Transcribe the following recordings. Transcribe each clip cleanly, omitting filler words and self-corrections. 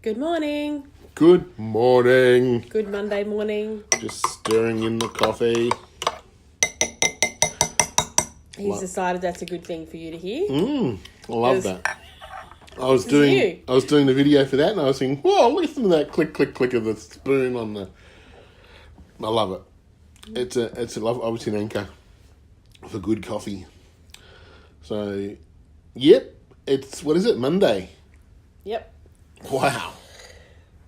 Good morning. Good morning. Good Monday morning. Just stirring in the coffee. He's decided that's a good thing for you to hear. I love that. I was you. doing the video for that, and I was thinking, whoa, listen to that click, click, click of the spoon on the. I love it. It's obviously an anchor for good coffee. So, yep, it's what is it? Monday. Yep. Wow.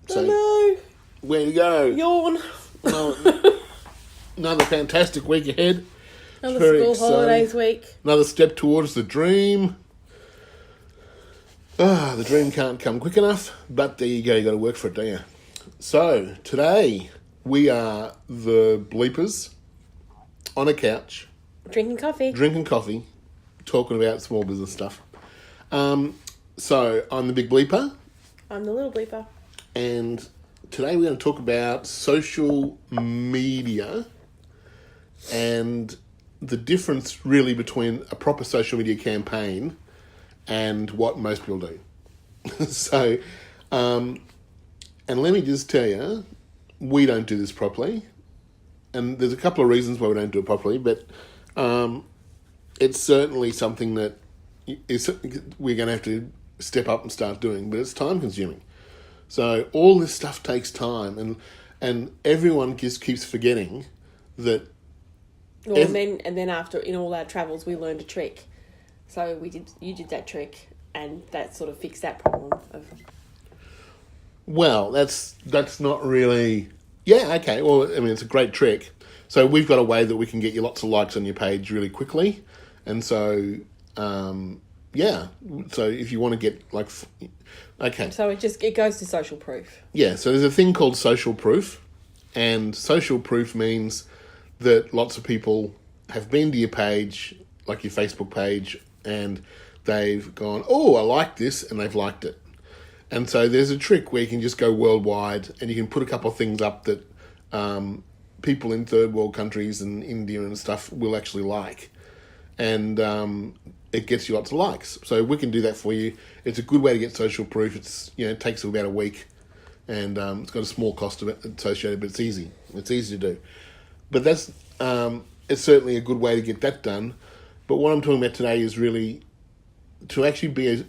So, no. Where to go? Yawn. Another fantastic week ahead. Another school holidays week. Another step towards the dream. The dream can't come quick enough, but there you go, you got to work for it, don't you? So, today we are the Bleepers on a couch. Drinking coffee, talking about small business stuff. So, I'm the big bleeper. I'm the little bleeper. And today we're going to talk about social media and the difference really between a proper social media campaign and what most people do. So, and let me just tell you, we don't do this properly. And there's a couple of reasons why we don't do it properly, but it's certainly something that we're going to have to step up and start doing, but it's time consuming. So all this stuff takes time, and everyone just keeps forgetting that. Well, and then after, in all our travels, we learned a trick. So you did that trick, and that sort of fixed that problem. Well, that's not really. Yeah, okay. Well, I mean, it's a great trick. So we've got a way that we can get you lots of likes on your page really quickly, and so yeah. So if you want to get okay. So it goes to social proof. Yeah. So there's a thing called social proof, and social proof means that lots of people have been to your page, like your Facebook page, and they've gone, oh, I like this, and they've liked it. And so there's a trick where you can just go worldwide, and you can put a couple of things up that people in third world countries and India and stuff will actually like. And it gets you lots of likes. So we can do that for you. It's a good way to get social proof. It takes about a week, and it's got a small cost of it associated, but it's easy. It's easy to do. But that's it's certainly a good way to get that done. But what I'm talking about today is really to actually be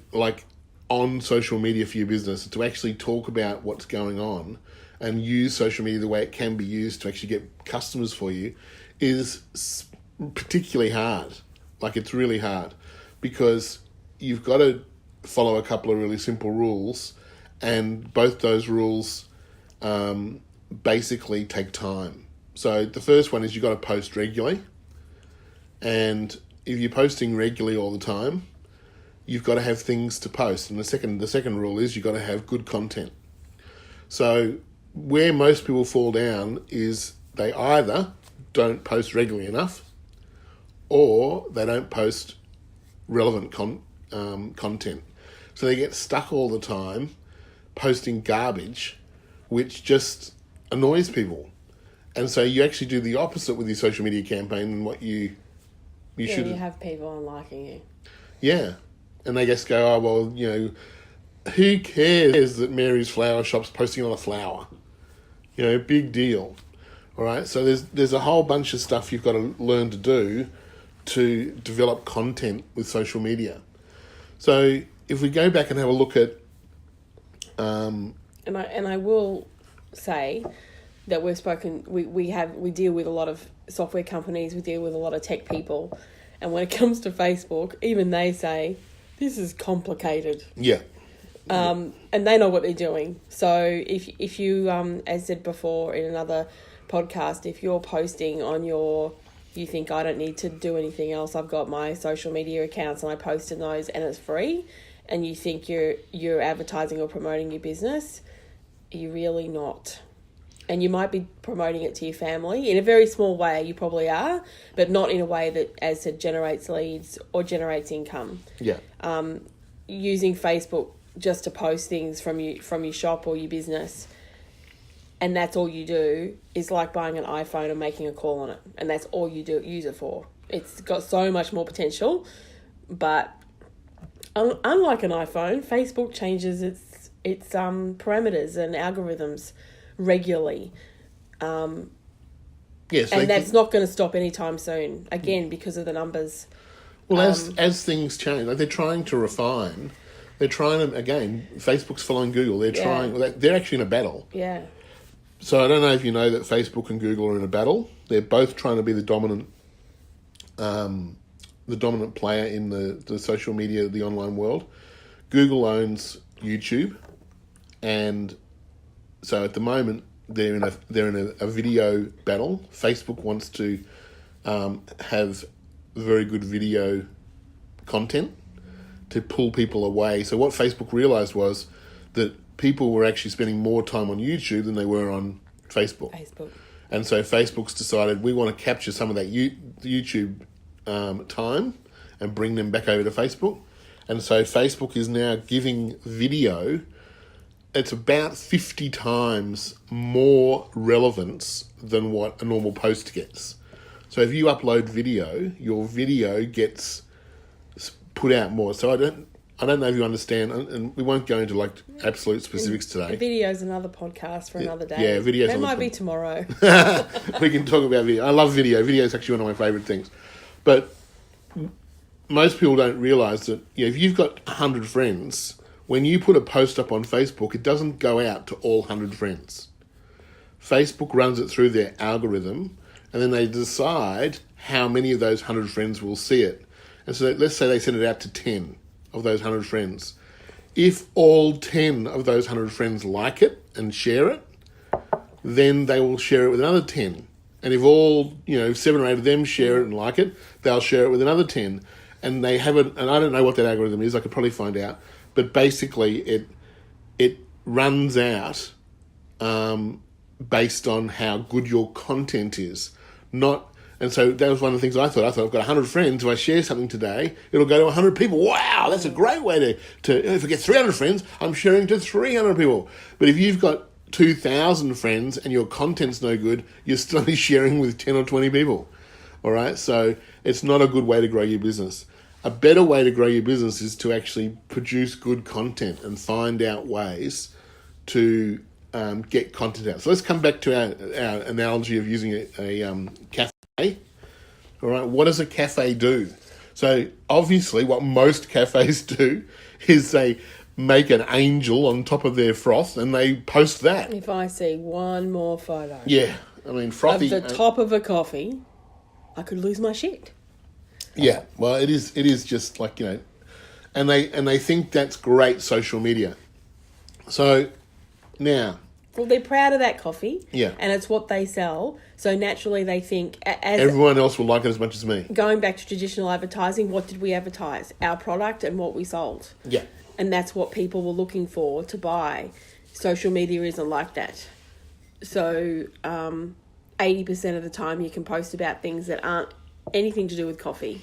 on social media for your business, to actually talk about what's going on and use social media the way it can be used to actually get customers for you is particularly hard. It's really hard because you've got to follow a couple of really simple rules, and both those rules basically take time. So the first one is you've got to post regularly. And if you're posting regularly all the time, you've got to have things to post. And the second rule is you've got to have good content. So where most people fall down is they either don't post regularly enough, or they don't post relevant content. So they get stuck all the time posting garbage, which just annoys people. And so you actually do the opposite with your social media campaign than what you should. You have people unliking you. Yeah. And they just go, oh, well, who cares that Mary's Flower Shop's posting on a flower? Big deal. All right? So there's a whole bunch of stuff you've got to learn to do to develop content with social media. So if we go back and have a look at... And I will say that we've spoken, we deal with a lot of software companies, we deal with a lot of tech people, and when it comes to Facebook, even they say, this is complicated. Yeah. And they know what they're doing. So if you, as said before in another podcast, if you're posting on you think, I don't need to do anything else, I've got my social media accounts and I post in those and it's free, and you think you're advertising or promoting your business, you're really not. And you might be promoting it to your family. In a very small way, you probably are, but not in a way that, as said, generates leads or generates income. Yeah. Using Facebook just to post things from your shop or your business, and that's all you do, is like buying an iPhone and making a call on it. And that's all you use it for. It's got so much more potential, but unlike an iPhone, Facebook changes its parameters and algorithms regularly. Yes, and that's not going to stop anytime soon, again, because of the numbers. Well, as things change, like they're trying to refine, they're trying to, again, Facebook's following Google, they're actually in a battle. Yeah. So I don't know if you know that Facebook and Google are in a battle. They're both trying to be the dominant player in the social media, the online world. Google owns YouTube, and so at the moment they're in a video battle. Facebook wants to have very good video content to pull people away. So what Facebook realised was that people were actually spending more time on YouTube than they were on Facebook. And so Facebook's decided we want to capture some of that YouTube time and bring them back over to Facebook. And so Facebook is now giving video, it's about 50 times more relevance than what a normal post gets. So if you upload video, your video gets put out more. So I don't know if you understand, and we won't go into like absolute specifics today. Video's another podcast for another day. Yeah, video's that might be tomorrow. We can talk about video. I love video. Video is actually one of my favourite things. But most people don't realise that if you've got 100 friends, when you put a post up on Facebook, it doesn't go out to all 100 friends. Facebook runs it through their algorithm, and then they decide how many of those 100 friends will see it. And so let's say they send it out to 10 of those 100 friends. If all 10 of those 100 friends like it and share it, then they will share it with another 10. And if all, 7 or 8 of them share it and like it, they'll share it with another 10. And they have it, and I don't know what that algorithm is, I could probably find out, but basically it runs out based on how good your content is. And so that was one of the things I thought. I've got 100 friends. If I share something today, it'll go to 100 people. Wow, that's a great way to if I get 300 friends, I'm sharing to 300 people. But if you've got 2,000 friends and your content's no good, you're still only sharing with 10 or 20 people. All right? So it's not a good way to grow your business. A better way to grow your business is to actually produce good content and find out ways to get content out. So let's come back to our analogy of using a cafe. All right, what does a cafe do? So obviously what most cafes do is they make an angel on top of their froth and they post that. If I see one more photo. Yeah, I mean frothy. Of the top of a coffee, I could lose my shit. Yeah, well, it is just like, and they think that's great social media. So now, well, they're proud of that coffee. Yeah, and it's what they sell. So naturally, they think as everyone else will like it as much as me. Going back to traditional advertising, what did we advertise? Our product and what we sold. Yeah, and that's what people were looking for to buy. Social media isn't like that. So 80% of the time, you can post about things that aren't anything to do with coffee,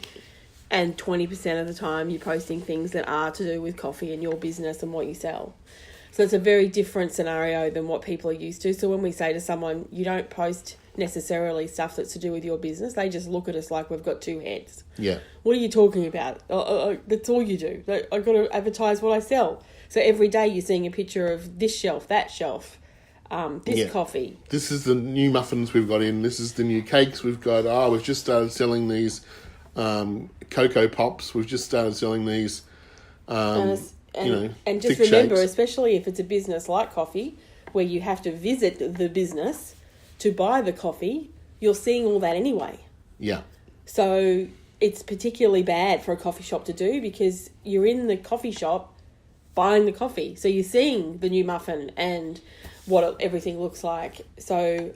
and 20% of the time you're posting things that are to do with coffee and your business and what you sell. So it's a very different scenario than what people are used to. So when we say to someone, you don't post necessarily stuff that's to do with your business, they just look at us like we've got two heads. Yeah. What are you talking about? That's all you do. I've got to advertise what I sell. So every day you're seeing a picture of this shelf, that shelf, coffee. This is the new muffins we've got in. This is the new cakes we've got. We've just started selling these Cocoa Pops. We've just started selling these, and just thick remember, shakes. Especially if it's a business like coffee, where you have to visit the business to buy the coffee, you're seeing all that anyway. Yeah. So it's particularly bad for a coffee shop to do because you're in the coffee shop buying the coffee. So you're seeing the new muffin and what everything looks like. So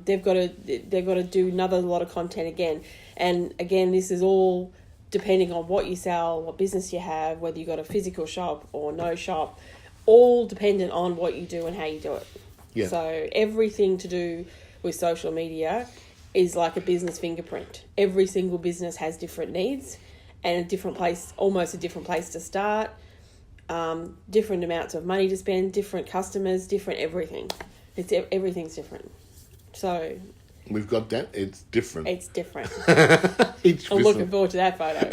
they've got to do another lot of content again. And again, this is all depending on what you sell, what business you have, whether you've got a physical shop or no shop, all dependent on what you do and how you do it. Yeah. So everything to do with social media is like a business fingerprint. Every single business has different needs and almost a different place to start, different amounts of money to spend, different customers, different everything. Everything's different. So we've got that. It's different. It's different. I'm looking forward to that photo.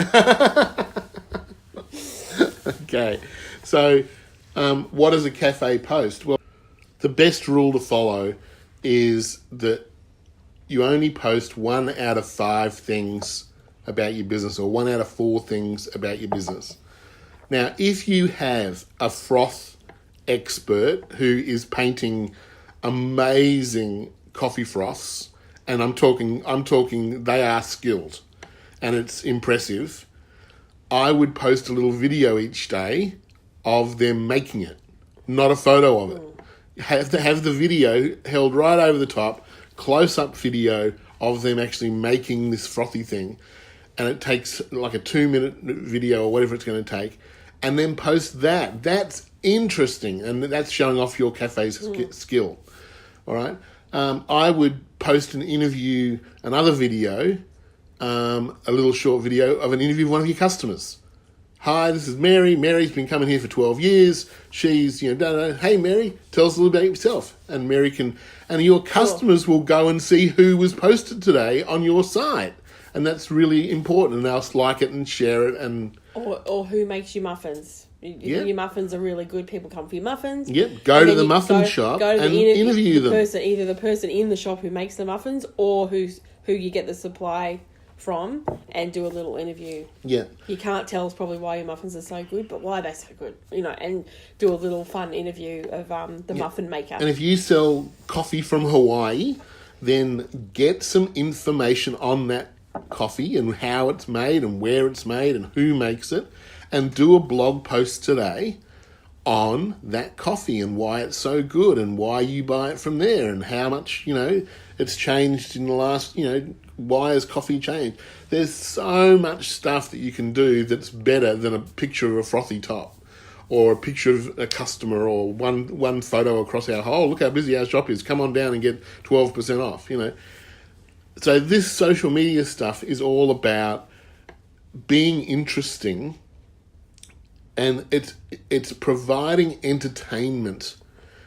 Okay. So What does a cafe post? Well, the best rule to follow is that you only post 1 out of 5 things about your business, or 1 out of 4 things about your business. Now, if you have a froth expert who is painting amazing coffee froths, and I'm talking they are skilled and it's impressive, I would post a little video each day of them making it, not a photo of it. Have the video held right over the top, close-up video of them actually making this frothy thing, and it takes like a 2-minute video or whatever it's going to take, and then post that. That's interesting, and that's showing off your cafe's skill. All right. I would post another video, a little short video of an interview of one of your customers. Hi, this is Mary. Mary's been coming here for 12 years. She's, hey, Mary, tell us a little about yourself. And Mary and your customers will go and see who was posted today on your site. And that's really important. And they'll like it and share it. Or who makes you muffins. You think your muffins are really good, people come for your muffins. Yep, go to the muffin shop and interview them. Either the person in the shop who makes the muffins or who you get the supply from, and do a little interview. Yeah. You can't tell us probably why your muffins are so good, but why are they so good? And do a little fun interview of the muffin maker. And if you sell coffee from Hawaii, then get some information on that coffee and how it's made and where it's made and who makes it, and do a blog post today on that coffee and why it's so good and why you buy it from there and how much, it's changed in the last, why has coffee changed? There's so much stuff that you can do that's better than a picture of a frothy top or a picture of a customer or one photo across our whole, look how busy our shop is, come on down and get 12% off, So this social media stuff is all about being interesting, and it's providing entertainment.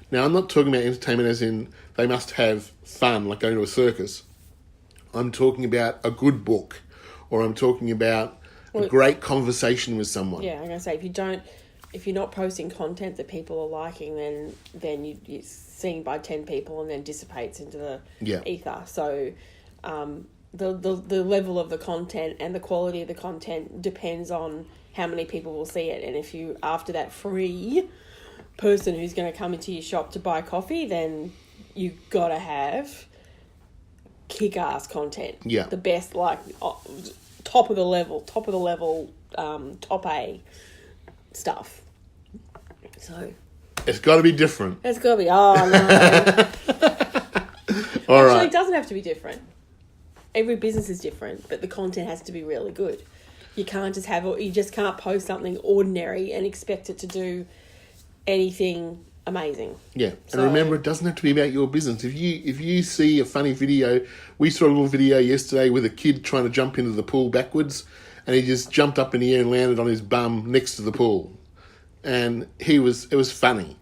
Now, I'm not talking about entertainment as in they must have fun, like going to a circus. I'm talking about a good book, or I'm talking about a great conversation with someone. Yeah, I'm going to say, if you're not posting content that people are liking, then you're seen by 10 people and then dissipates into the ether. So the level of the content and the quality of the content depends on how many people will see it. And if you, after that free person who's going to come into your shop to buy coffee, then you've got to have kick-ass content. Yeah. The best, top of the level, top A stuff. So it's got to be different. It's got to be. Oh no. All Actually, right. it doesn't have to be different. Every business is different, but the content has to be really good. You just can't post something ordinary and expect it to do anything amazing. Yeah, and remember, it doesn't have to be about your business. If you see a funny video, we saw a little video yesterday with a kid trying to jump into the pool backwards, and he just jumped up in the air and landed on his bum next to the pool, and it was funny.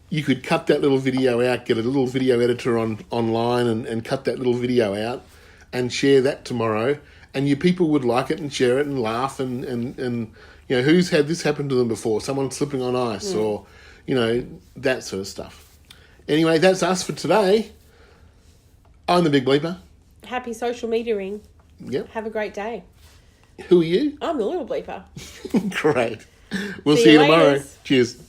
You could cut that little video out, get a little video editor online, and cut that little video out, and share that tomorrow, and your people would like it and share it and laugh and who's had this happen to them before? Someone slipping on ice or that sort of stuff. Anyway, that's us for today. I'm the Big Bleeper. Happy social mediaing. Yep. Have a great day. Who are you? I'm the Little Bleeper. Great. We'll see you tomorrow. Later. Cheers.